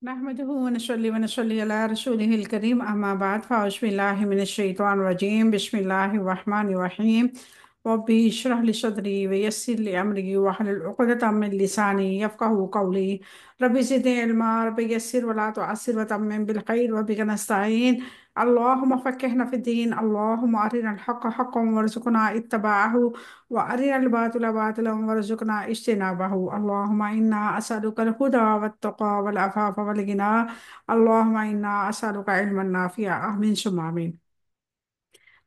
نحمده ونصلي ونصلي على رسوله الكريم أما بعد فأعوذ بالله من الشيطان الرجيم بسم الله الرحمن الرحيم ربي اشرح لي صدري ويسر لي أمري واحلل عقدة من لساني يفقهوا قولي ربي زدني علما ربي يسر ولا تعسر وتمم بالخير وبك نستعين اللهم فقهنا في الدين اللهم أرنا الحق حقا وارزقنا اتباعه وأرنا الباطل باطلا وارزقنا اجتنابه اللهم إنا أسألك الهدى والتقى والعفاف والغنى اللهم إنا أسألك علما نافعا آمين ثم آمين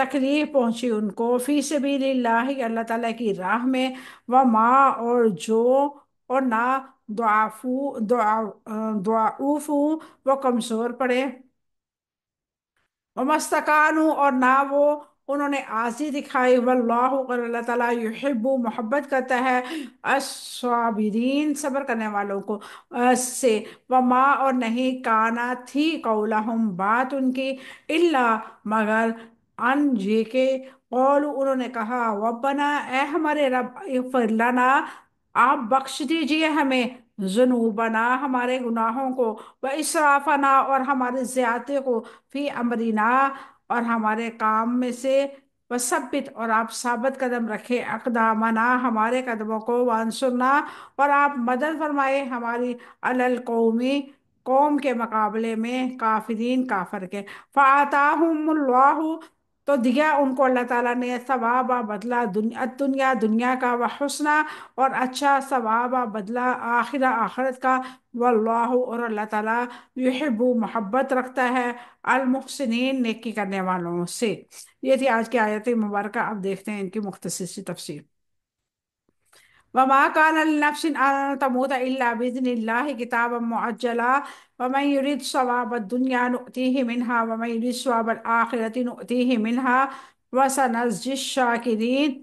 تکلیف پہنچی ان کو فی سبیل اللہ اللہ تعالیٰ کی راہ میں، و ماں اور جو، اور نہ ضعوف وہ کمزور پڑے، ومستکانو اور نہ وہ انہوں نے عاجزی دکھائی، واللہ اور اللہ تعالیٰ یحب محبت کرتا ہے الصابرین صبر کرنے والوں کو سے، وما اور نہیں کانا تھی قولہم بات ان کی، الا مگر ان یہ کہ قولوا انہوں نے کہا ربنا اے ہمارے رب اغفر لنا آپ بخش دیجئے ہمیں، ذنوبنا ہمارے گناہوں کو، و اسرافنا اور ہمارے زیادتی کو، فی امرنا اور ہمارے کام میں سے، وثبت اور آپ ثابت قدم رکھے اقدامنا ہمارے قدموں کو، وانصرنا اور آپ مدد فرمائے ہماری، علی القومی قوم کے مقابلے میں، کافرین کافر کے، فآتاہم اللہ تو دیا ان کو اللہ تعالیٰ نے ثواب بدلہ دنیا دنیا کا، وحسنہ اور اچھا ثواب بدلہ آخرہ آخرت کا، واللہ اور اللہ تعالیٰ یحب محبت رکھتا ہے المحسنین نیکی کرنے والوں سے۔ یہ تھی آج کی آیت مبارکہ۔ اب دیکھتے ہیں ان کی مختصر سی تفسیر۔ وما كان لنفس أن تموت إلا بإذن الله كتابا مؤجلا ومن يريد ثواب الدنيا نؤتيه منها ومن يريد ثواب الآخرة نؤتيه منها وسنجزي الشاكرين۔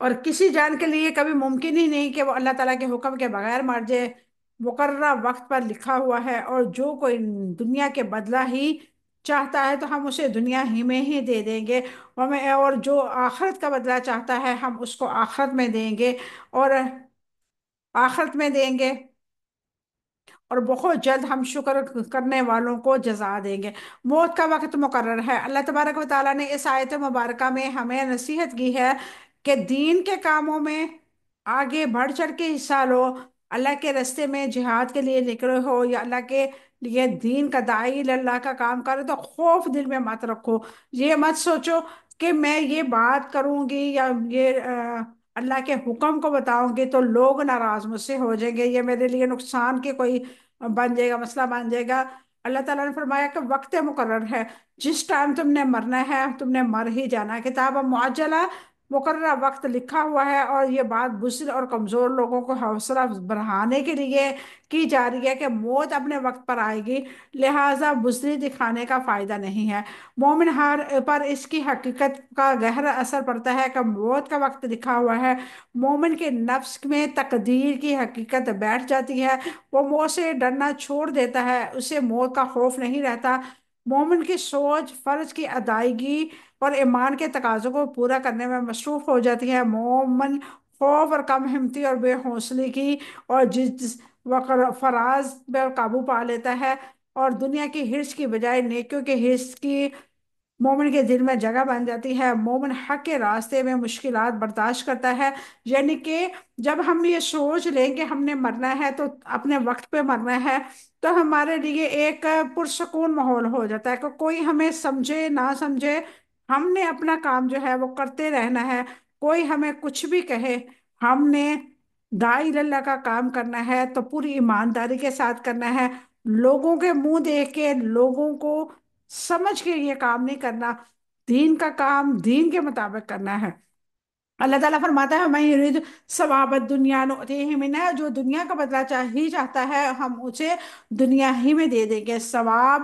اور کسی جان کے لیے کبھی ممکن ہی نہیں کہ وہ اللہ تعالیٰ کے حکم کے بغیر مر جائے، مقررہ وقت پر لکھا ہوا ہے، اور جو کوئی دنیا کے بدلہ ہی چاہتا ہے تو ہم اسے دنیا ہی میں ہی دے دیں گے، اور جو آخرت کا بدلہ چاہتا ہے ہم اس کو آخرت میں دیں گے، اور آخرت میں دیں گے، اور بہت جلد ہم شکر کرنے والوں کو جزا دیں گے۔ موت کا وقت مقرر ہے۔ اللہ تبارک و تعالیٰ نے اس آیت مبارکہ میں ہمیں نصیحت کی ہے کہ دین کے کاموں میں آگے بڑھ چڑھ کے حصہ لو، اللہ کے راستے میں جہاد کے لیے نکلے ہو یا اللہ کے لیے دین کا داعی اللہ کا کام کرے تو خوف دل میں مت رکھو، یہ مت سوچو کہ میں یہ بات کروں گی یا یہ اللہ کے حکم کو بتاؤں گی تو لوگ ناراض مجھ سے ہو جائیں گے، یہ میرے لیے نقصان کے کوئی بن جائے گا، مسئلہ بن جائے گا۔ اللہ تعالیٰ نے فرمایا کہ وقت مقرر ہے، جس ٹائم تم نے مرنا ہے تم نے مر ہی جانا ہے، کتاب معجلہ مقررہ وقت لکھا ہوا ہے، اور یہ بات بزرگ اور کمزور لوگوں کو حوصلہ بڑھانے کے لیے کی جا رہی ہے کہ موت اپنے وقت پر آئے گی، لہٰذا بزدلی دکھانے کا فائدہ نہیں ہے۔ مومن ہر پر اس کی حقیقت کا گہرا اثر پڑتا ہے کہ موت کا وقت لکھا ہوا ہے، مومن کے نفس میں تقدیر کی حقیقت بیٹھ جاتی ہے، وہ موت سے ڈرنا چھوڑ دیتا ہے، اسے موت کا خوف نہیں رہتا، مومن کی سوچ فرض کی ادائیگی اور ایمان کے تقاضوں کو پورا کرنے میں مصروف ہو جاتی ہے، مومن خوف اور کم ہمتی اور بے حوصلے کی اور جس فراز پر قابو پا لیتا ہے، اور دنیا کی ہرس کی بجائے نیکیوں کے ہرس کی مومن کے دل میں جگہ بن جاتی ہے، مومن حق کے راستے میں مشکلات برداشت کرتا ہے، یعنی کہ جب ہم یہ سوچ لیں کہ ہم نے مرنا ہے تو اپنے وقت پہ مرنا ہے تو ہمارے لیے ایک پرسکون ماحول ہو جاتا ہے کہ کوئی ہمیں سمجھے نہ سمجھے ہم نے اپنا کام جو ہے وہ کرتے رہنا ہے، کوئی ہمیں کچھ بھی کہے ہم نے داعی اللہ کا کام کرنا ہے تو پوری ایمانداری کے ساتھ کرنا ہے، لوگوں کے منہ دیکھ کے لوگوں کو سمجھ کے یہ کام نہیں کرنا، دین کا کام دین کے مطابق کرنا ہے۔ اللہ تعالیٰ فرماتا ہے میں یرید ثواب الدنیا نؤتیہ منہا، جو دنیا کا بدلہ ہی چاہتا ہے ہم اسے دنیا ہی میں دے دیں گے، ثواب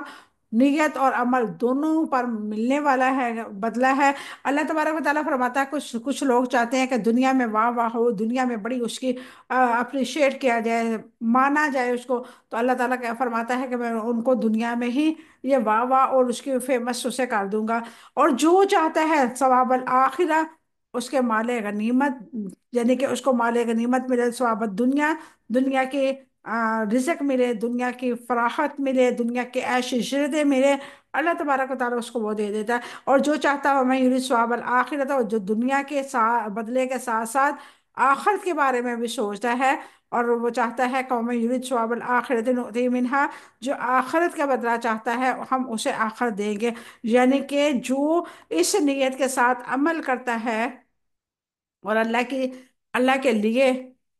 نیت اور عمل دونوں پر ملنے والا ہے، بدلہ ہے۔ اللہ تبارک و تعالیٰ فرماتا ہے کچھ لوگ چاہتے ہیں کہ دنیا میں واہ واہ ہو، دنیا میں بڑی اس کی اپریشیٹ کیا جائے، مانا جائے اس کو، تو اللہ تعالیٰ کیا فرماتا ہے کہ میں ان کو دنیا میں ہی یہ واہ واہ اور اس کی فیمس اسے کر دوں گا، اور جو چاہتا ہے ثواب الآخرہ اس کے مال غنیمت، یعنی کہ اس کو مال غنیمت ملے، ثواب دنیا دنیا کے رزق ملے، دنیا کی فراخت ملے، دنیا کے عیش عشرتیں ملے، اللہ تبارک و تعالیٰ اس کو وہ دے دیتا ہے، اور جو چاہتا ہے میں یرید ثواب الآخرت، جو دنیا کے بدلے کے ساتھ ساتھ آخرت کے بارے میں بھی سوچتا ہے، اور وہ چاہتا ہے کہ میں یرید ثواب الآخرت نؤتیہ منہا، جو آخرت کا بدلہ چاہتا ہے ہم اسے آخرت دیں گے، یعنی کہ جو اس نیت کے ساتھ عمل کرتا ہے اور اللہ کے لیے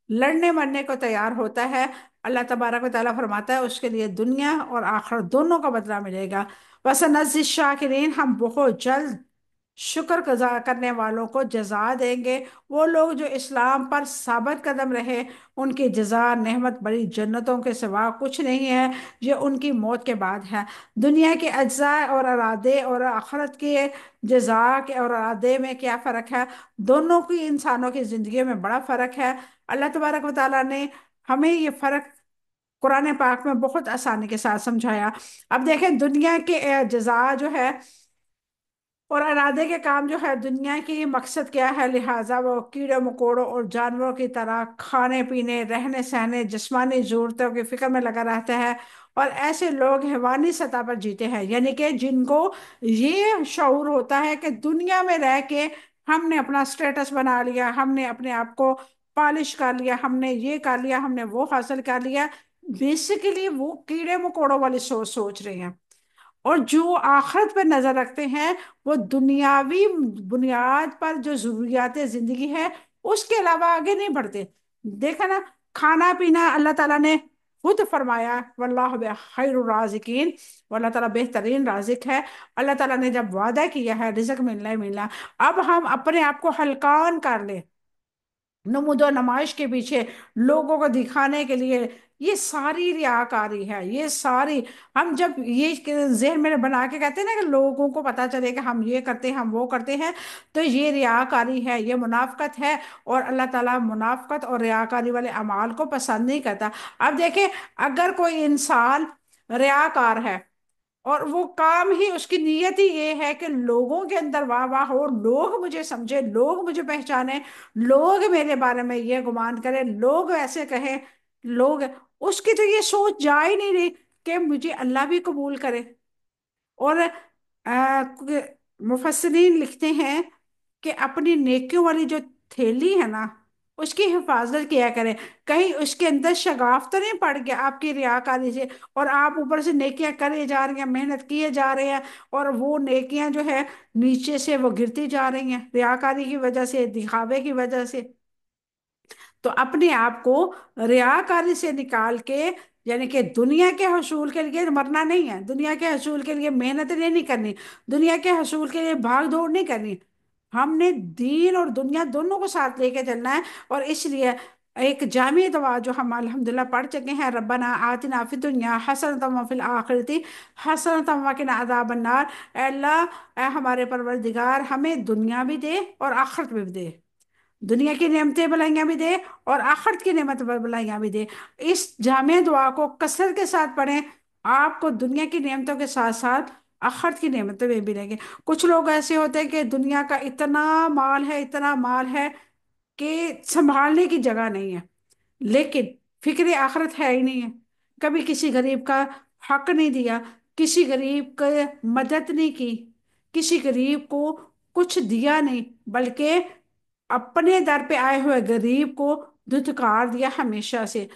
لڑنے مرنے کو تیار ہوتا ہے، اللہ تبارک و تعالیٰ فرماتا ہے اس کے لیے دنیا اور آخرت دونوں کا بدلہ ملے گا۔ وسنجزی الشاکرین، ہم بہت جلد شکر گزار کرنے والوں کو جزا دیں گے۔ وہ لوگ جو اسلام پر ثابت قدم رہے، ان کی جزا نعمت بڑی جنتوں کے سوا کچھ نہیں ہے، یہ ان کی موت کے بعد ہے۔ دنیا کے اجزاء اور ارادے اور آخرت کے جزا کے اور ارادے میں کیا فرق ہے؟ دونوں کی انسانوں کی زندگی میں بڑا فرق ہے۔ اللہ تبارک و تعالیٰ نے ہمیں یہ فرق قرآن پاک میں بہت آسانی کے ساتھ سمجھایا۔ اب دیکھیں دنیا کے جزا جو ہے اور ارادے کے کام جو ہے، دنیا کی مقصد کیا ہے، لہٰذا وہ کیڑے مکوڑوں اور جانوروں کی طرح کھانے پینے، رہنے سہنے، جسمانی ضرورتوں کی فکر میں لگا رہتا ہے۔ اور ایسے لوگ حیوانی سطح پر جیتے ہیں، یعنی کہ جن کو یہ شعور ہوتا ہے کہ دنیا میں رہ کے ہم نے اپنا سٹیٹس بنا لیا، ہم نے اپنے آپ کو پالش کر لیا، ہم نے یہ کر لیا، ہم نے وہ حاصل کر لیا۔ بیسیکلی وہ کیڑے مکوڑوں والی سوچ سوچ رہے ہیں۔ اور جو آخرت پہ نظر رکھتے ہیں، وہ دنیاوی بنیاد پر جو ضروریات زندگی ہے اس کے علاوہ آگے نہیں بڑھتے۔ دیکھا نا، کھانا پینا اللہ تعالیٰ نے خود فرمایا، واللہ خیر الرازقین، وہ اللہ تعالیٰ بہترین رازق ہے۔ اللہ تعالیٰ نے جب وعدہ کیا ہے رزق ملنا ہی ملنا، اب ہم اپنے آپ کو ہلکان کر لیں نمود و نمائش کے پیچھے، لوگوں کو دکھانے کے لیے، یہ ساری ریاکاری ہے، یہ ساری، ہم جب یہ ذہن میں بنا کے کہتے ہیں نا کہ لوگوں کو پتا چلے کہ ہم یہ کرتے ہیں، ہم وہ کرتے ہیں، تو یہ ریاکاری ہے، یہ منافقت ہے۔ اور اللہ تعالیٰ منافقت اور ریاکاری والے اعمال کو پسند نہیں کرتا۔ اب دیکھیں، اگر کوئی انسان ریاکار ہے اور وہ کام ہی اس کی نیت ہی یہ ہے کہ لوگوں کے اندر واہ واہ ہو، لوگ مجھے سمجھے، لوگ مجھے پہچانے، لوگ میرے بارے میں یہ گمان کریں، لوگ ایسے کہیں، لوگ، اس کی تو یہ سوچ جا ہی نہیں رہی کہ مجھے اللہ بھی قبول کرے۔ اور آ، مفسرین لکھتے ہیں کہ اپنی نیکیوں والی جو تھیلی ہے نا، اس کی حفاظت کیا کرے، کہیں اس کے اندر شگاف تو نہیں پڑ گیا آپ کی ریاکاری سے، اور آپ اوپر سے نیکیاں کرے جا رہی ہیں، محنت کیے جا رہے ہیں، اور وہ نیکیاں جو ہے نیچے سے وہ گرتی جا رہی ہیں ریاکاری کی وجہ سے، دکھاوے کی وجہ سے۔ تو اپنے آپ کو ریاکاری سے نکال کے، یعنی کہ دنیا کے حصول کے لیے مرنا نہیں ہے، دنیا کے حصول کے لیے محنت نہیں کرنی، دنیا کے حصول کے لیے بھاگ دوڑ نہیں کرنی، ہم نے دین اور دنیا دونوں کو ساتھ لے کے چلنا ہے۔ اور اس لیے ایک جامع دعا جو ہم الحمدللہ پڑھ چکے ہیں، ربنا آتنا فی الدنیا حسنۃ وفی الآخرۃ حسنۃ وقنا عذاب النار، اے اللہ، اے ہمارے پروردگار، ہمیں دنیا بھی دے اور آخرت بھی دے، دنیا کی نعمتیں بلائیاں بھی دے اور آخرت کی نعمت بلائیاں بھی دے۔ اس جامع دعا کو کثرت کے ساتھ پڑھیں، آپ کو دنیا کی نعمتوں کے ساتھ ساتھ آخرت کی نعمتیں بھی ملیں گے۔ کچھ لوگ ایسے ہوتے ہیں کہ دنیا کا اتنا مال ہے، اتنا مال ہے کہ سنبھالنے کی جگہ نہیں ہے، لیکن فکر آخرت ہے ہی نہیں ہے، کبھی کسی غریب کا حق نہیں دیا، کسی غریب کا مدد نہیں کی، کسی غریب کو کچھ دیا نہیں، بلکہ اپنے در پہ آئے ہوئے غریب کو دھتکار دیا ہمیشہ سے۔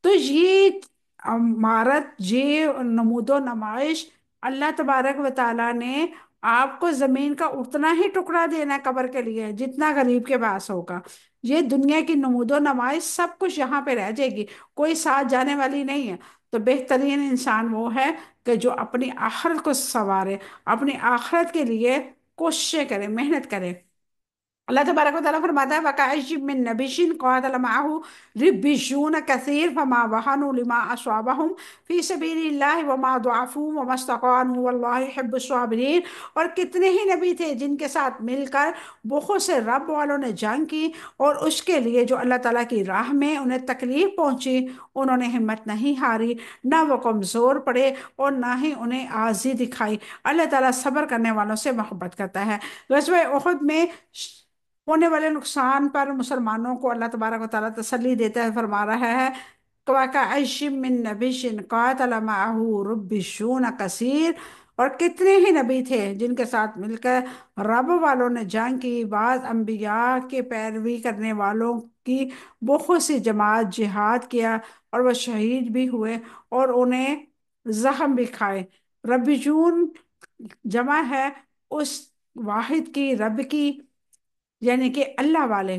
تو یہ عمارت، یہ نمود و نمائش، اللہ تبارک و تعالیٰ نے آپ کو زمین کا اتنا ہی ٹکڑا دینا ہے قبر کے لیے جتنا غریب کے پاس ہوگا۔ یہ دنیا کی نمود و نمائش سب کچھ یہاں پہ رہ جائے گی، کوئی ساتھ جانے والی نہیں ہے۔ تو بہترین انسان وہ ہے کہ جو اپنی آخرت کو سنوارے، اپنی آخرت کے لیے کوششیں کرے، محنت کرے۔ اللہ تبارک و تعالیٰ فرماتا ہے وَكَأَيِّن مِّن نَبِيٍّ قَاتَلَ مَعَهُ رِبِّيُّونَ كَثِيرٌ فَمَا وَهَنُوا لِمَا أَصَابَهُمْ فِي سَبِيلِ اللَّهِ وَمَا ضَعُفُوا وَمَا اسْتَكَانُوا وَاللَّهُ يُحِبُّ الصَّابِرِينَ۔ اور کتنے ہی نبی تھے جن کے ساتھ مل کر بہت سے رب والوں نے جنگ کی، اور اس کے لیے جو اللہ تعالیٰ کی راہ میں انہیں تکلیف پہنچی، انہوں نے ہمت نہیں ہاری، نہ وہ کمزور پڑے اور نہ ہی انہیں عاجزی دکھائی۔ اللہ تعالیٰ صبر کرنے والوں سے محبت کرتا ہے۔ غزوہ احد میں ہونے والے نقصان پر مسلمانوں کو اللہ تبارک و تعالیٰ تسلی دیتا ہے، فرما رہا ہے وَكَأَيِّن مِّن نَبِيٍّ قَاتَلَ مَعَهُ رِبِّيُّونَ كَثِيرٌ۔ اور کتنے ہی نبی تھے جن کے ساتھ مل کر رب والوں نے جنگ کی، بعض انبیاء کے پیروی کرنے والوں کی بہت سی جماعت جہاد کیا، اور وہ شہید بھی ہوئے اور انہیں زخم بھی کھائے۔ ربیون جمع ہے اس واحد کی، رب کی، یعنی کہ اللہ والے،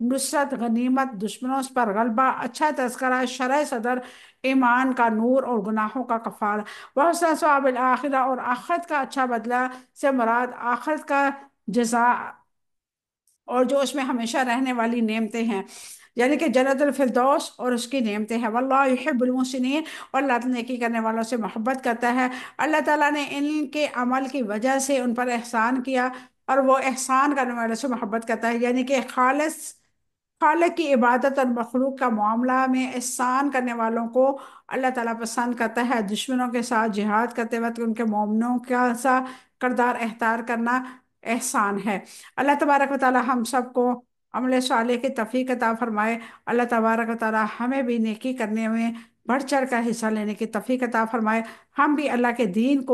نصرت، غنیمت، دشمنوں پر غلبہ، اچھا تذکرہ، شرح صدر، ایمان کا نور اور گناہوں کا کفارہ، وحسن ثواب الآخرہ، اور آخرت کا اچھا بدلہ سے مراد آخرت کا جزا اور جو اس میں ہمیشہ رہنے والی نعمتیں ہیں، یعنی کہ جنت الفردوس اور اس کی نعمتیں ہیں۔ واللہ یحب المحسنین، اور اللہ تعالیٰ نیکی کرنے والوں سے محبت کرتا ہے۔ اللہ تعالیٰ نے ان کے عمل کی وجہ سے ان پر احسان کیا، اور وہ احسان کرنے والوں سے محبت کرتا ہے، یعنی کہ خالق کی عبادت اور مخلوق کا معاملہ میں احسان کرنے والوں کو اللہ تعالیٰ پسند کرتا ہے۔ دشمنوں کے ساتھ جہاد کرتے وقت ان کے مومنوں کا سا کردار اختیار کرنا احسان ہے۔ اللہ تبارک و تعالیٰ ہم سب کو عمل صالح کی توفیق عطا فرمائے۔ اللہ تبارک و تعالیٰ ہمیں بھی نیکی کرنے میں بڑھ چڑھ کر حصہ لینے کی توفیق عطا فرمائے۔ ہم بھی اللہ کے دین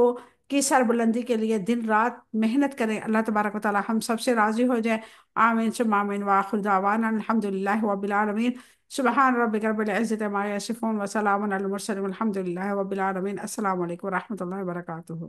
کی سربلندی کے لیے دن رات محنت کریں۔ اللہ تبارک و تعالیٰ ہم سب سے راضی ہو جائے۔ آمین ثم آمین، وآخر دعوانا الحمد للہ رب العالمین۔ سبحان ربک رب العزۃ عما یصفون وسلام علی المرسلین والحمد للہ رب العالمین۔ السلام علیکم ورحمۃ اللہ وبرکاتہ۔